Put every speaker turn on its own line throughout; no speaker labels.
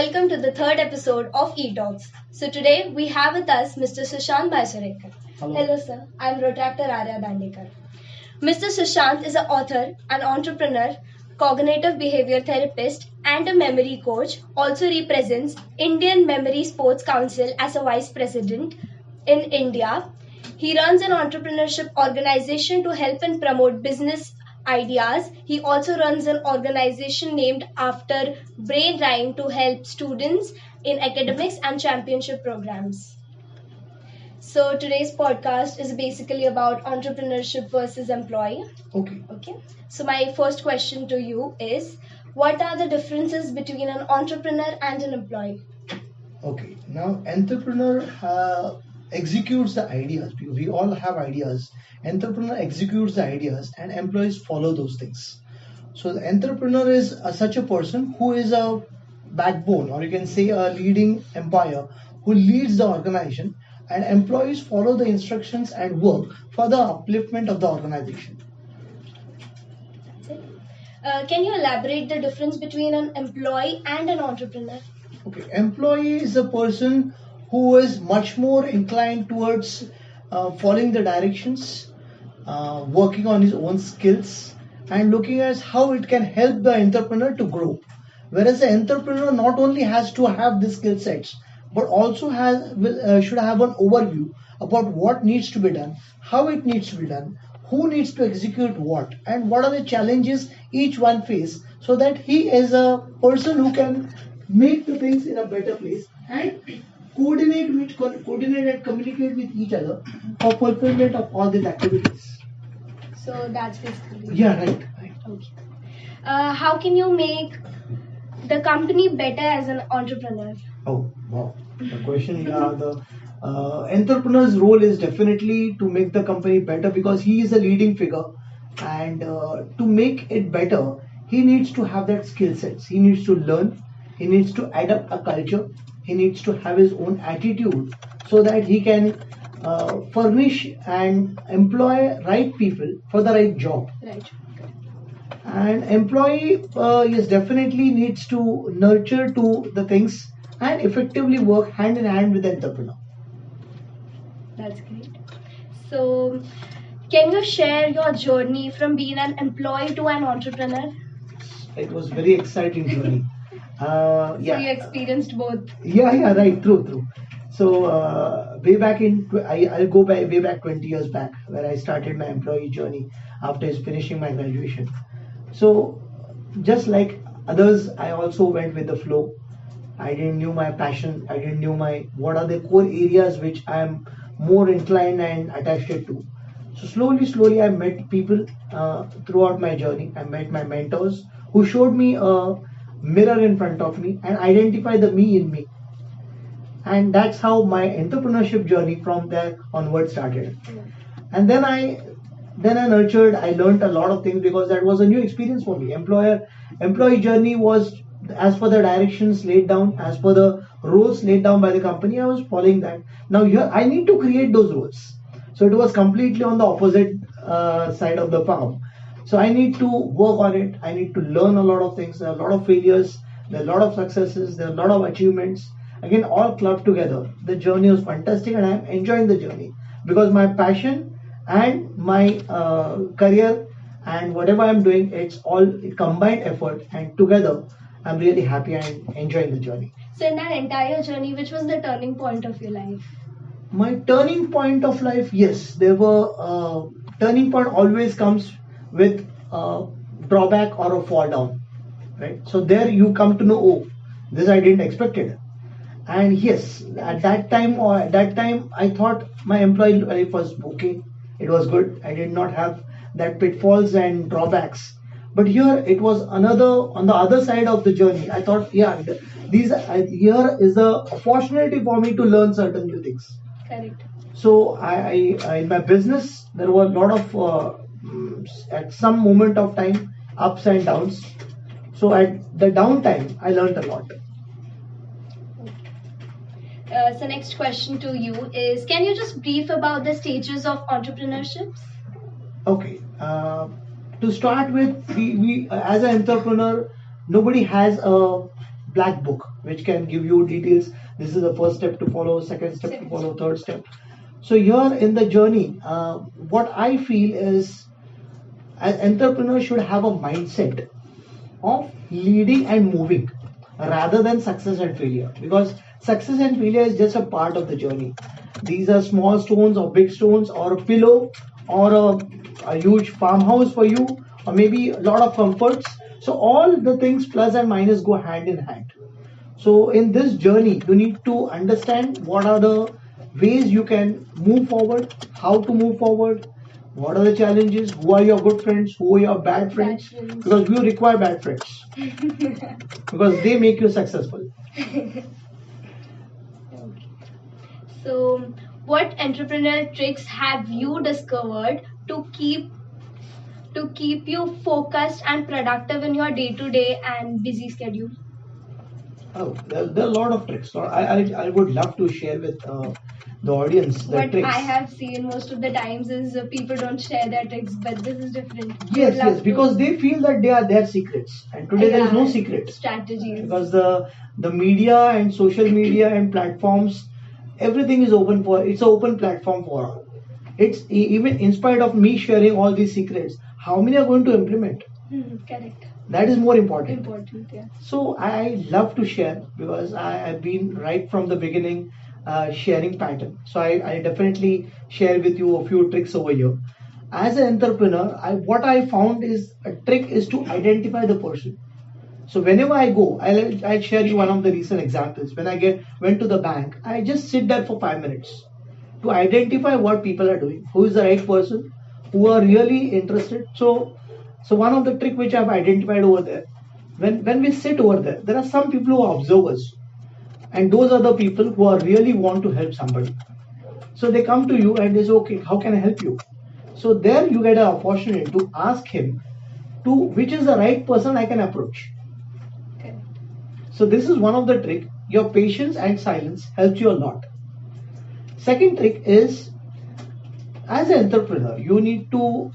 welcome to the third episode of eTalks. So today we have with us Mr. Sushant Baisarekar. Hello sir, I'm Rotractor Arya Dandekar. Mr. Sushant is an author, an entrepreneur, cognitive behavior therapist and a memory coach. Also represents Indian Memory Sports Council as a vice president in India. He runs an entrepreneurship organization to help and promote business ideas. He also runs an organization named after Brain Rhyme to help students in academics and championship programs. So today's podcast is basically about entrepreneurship versus employee. Okay. So my first question to you is, what are the differences between an entrepreneur and an employee?
Okay, now entrepreneur executes the ideas because we all have ideas. Entrepreneur executes the ideas and employees follow those things. So the entrepreneur is such a person who is a backbone, or you can say a leading empire who leads the organization, and employees follow the instructions and work for the upliftment of the organization.
Can you elaborate the difference between an employee and an entrepreneur?
Okay, employee is a person who is much more inclined towards following the directions, working on his own skills, and looking at how it can help the entrepreneur to grow. Whereas the entrepreneur not only has to have the skill sets, but also should have an overview about what needs to be done, how it needs to be done, who needs to execute what, and what are the challenges each one face, so that he is a person who can make the things in a better place and coordinate and communicate with each other for fulfillment of all these activities.
So that's basically.
Yeah, right.
Okay. How can you make the company better as an entrepreneur?
Oh, wow. The question, the entrepreneur's role is definitely to make the company better because he is a leading figure, and to make it better, he needs to have that skill sets. He needs to learn. He needs to adapt a culture. He needs to have his own attitude so that he can furnish and employ right people for the right job.
Right.
And employee, yes, definitely needs to nurture to the things and effectively work hand in hand with the entrepreneur.
That's great. So, can you share your journey from being an employee to an entrepreneur?
It was very exciting journey.
So you experienced both.
Yeah, right, true. So way back I'll go way back 20 years back where I started my employee journey after finishing my graduation. So just like others, I also went with the flow. I didn't knew my passion. I didn't knew what are the core areas which I am more inclined and attached to. So slowly I met people throughout my journey. I met my mentors who showed me a mirror in front of me and identify the me in me. And that's how my entrepreneurship journey from there onward started. And then I nurtured, I learned a lot of things because that was a new experience for me. Employee journey was as per the directions laid down, as per the roles laid down by the company. I was following that. Now here I need to create those roles. So it was completely on the opposite side of the farm. So I need to work on it. I need to learn a lot of things. There are a lot of failures. There are a lot of successes. There are a lot of achievements. Again, all clubbed together. The journey was fantastic and I am enjoying the journey because my passion and my career and whatever I'm doing, it's all combined effort, and together I'm really happy and enjoying the journey.
So in that entire journey, which was the turning point of your life?
My turning point of life, yes, there were turning point always comes with a drawback or a fall down, right? So there you come to know, oh, this I didn't expect it. And yes, at that time I thought my employee life was okay. It was good. I did not have that pitfalls and drawbacks. But here it was on the other side of the journey. I thought, here is the opportunity for me to learn certain new things.
Correct.
So I in my business there were a lot of at some moment of time ups and downs. So at the downtime I learned a lot.
So next question to you is, can you just brief about the stages of entrepreneurship?
Okay. To start with, we as an entrepreneur, nobody has a black book which can give you details. This is the first step to follow, second step to follow, third step. So here in the journey, what I feel is an entrepreneur should have a mindset of leading and moving rather than success and failure, because success and failure is just a part of the journey. These are small stones or big stones or a pillow or a huge farmhouse for you, or maybe a lot of comforts. So all the things plus and minus go hand in hand. So in this journey you need to understand what are the ways you can move forward, how to move forward, what are the challenges, who are your good friends, who are your bad friends, because you require bad friends because they make you successful.
So, what entrepreneurial tricks have you discovered to keep you focused and productive in your day-to-day and busy schedule?
Oh, there are a lot of tricks. So I would love to share with the audience the
What
tricks.
I have seen most of the times is people don't share their tricks, but this is different.
Yes, because they feel that they are their secrets, and today there is no secret.
Strategies.
Because the media and social media and platforms, everything is open for. It's an open platform for all. It's even in spite of me sharing all these secrets, how many are going to implement?
Correct.
That is more important.
Important, yeah.
So I love to share because I've been right from the beginning sharing pattern. So I definitely share with you a few tricks over here. As an entrepreneur, what I found is a trick is to identify the person. So whenever I go, I'll share you one of the recent examples. When I went to the bank, I just sit there for 5 minutes to identify what people are doing, who is the right person, who are really interested. So one of the trick which I've identified over there, when we sit over there are some people who are observers, and those are the people who are really want to help somebody. So they come to you and they say, okay, how can I help you? So there you get an opportunity to ask him to which is the right person I can approach.
Okay.
So this is one of the trick. Your patience and silence helps you a lot. Second trick is, as an entrepreneur, you need to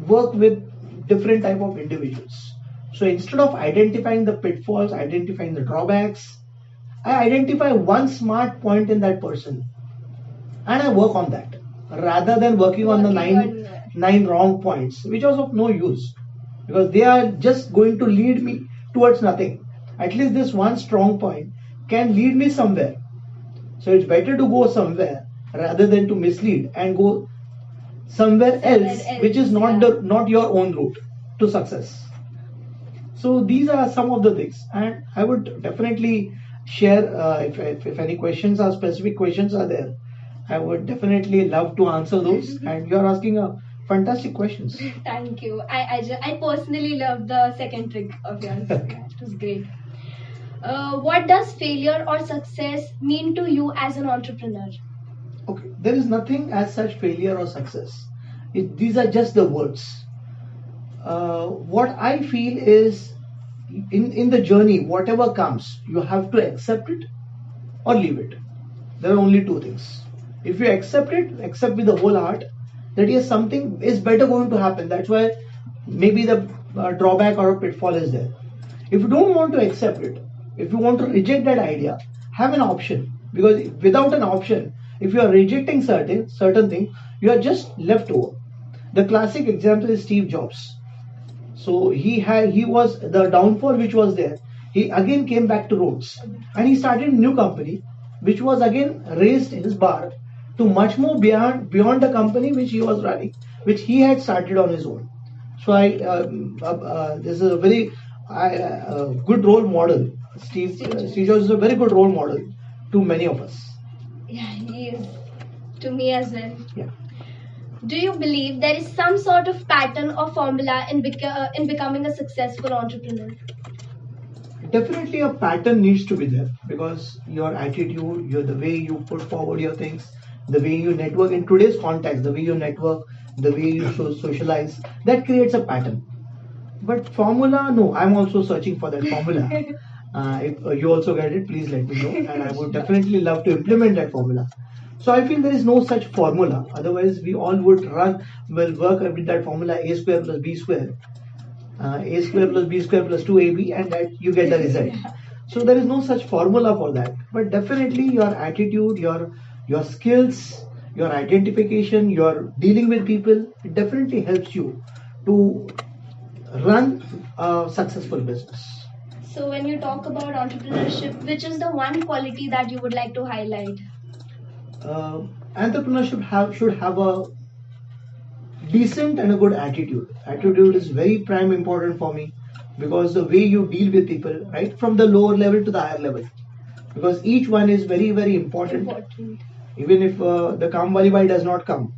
work with different type of individuals. So instead of identifying the pitfalls, identifying the drawbacks, I identify one smart point in that person and I work on that rather than working on the nine wrong points, which was of no use because they are just going to lead me towards nothing. At least this one strong point can lead me somewhere. So it's better to go somewhere rather than to mislead and go somewhere else which is not your own route to success. So these are some of the things, and I would definitely share if any questions or specific questions are there. I would definitely love to answer those, and you are asking a fantastic questions.
Thank you. I personally love the second trick of yours. It was great. What does failure or success mean to you as an entrepreneur?
Okay, there is nothing as such failure or success. These are just the words. What I feel is in the journey, whatever comes, you have to accept it or leave it. There are only two things. If you accept it, accept with the whole heart that yes, something is better going to happen. That's why maybe the drawback or a pitfall is there. If you don't want to accept it, if you want to reject that idea, have an option. Because without an option, if you are rejecting certain things, you are just left over. The classic example is Steve Jobs. So he was the downfall which was there. He again came back to Rhodes and he started a new company, which was again raised his bar to much more beyond the company which he was running, which he had started on his own. So this is a very good role model. Steve Jobs is a very good role model to many of us.
Yeah, he is to me as well.
Yeah.
Do you believe there is some sort of pattern or formula in becoming a successful entrepreneur?
Definitely a pattern needs to be there because your attitude, the way you put forward your things, the way you network in today's context, the way you network, the way you socialize, that creates a pattern. But formula, no, I'm also searching for that formula. If you also get it, please let me know, and I would definitely love to implement that formula. So I feel there is no such formula. Otherwise, we all would work with that formula A square plus B square. A square plus B square plus 2AB, and that you get the result. So there is no such formula for that. But definitely your attitude, your skills, your identification, your dealing with people, it definitely helps you to run a successful business.
So when you talk about entrepreneurship, which is the one quality that you would like to highlight?
Entrepreneurship should have a decent and a good attitude. Attitude is very prime important for me, because the way you deal with people, right, from the lower level to the higher level, because each one is very, very important. Even if the Kamwali Bai does not come,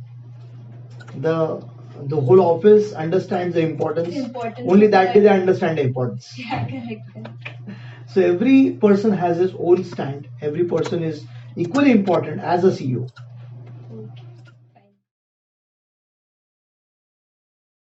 the whole office understands the importance. Only that day they understand the importance.
Yeah, correct.
So every person has his own stand. Every person is equally important as a CEO.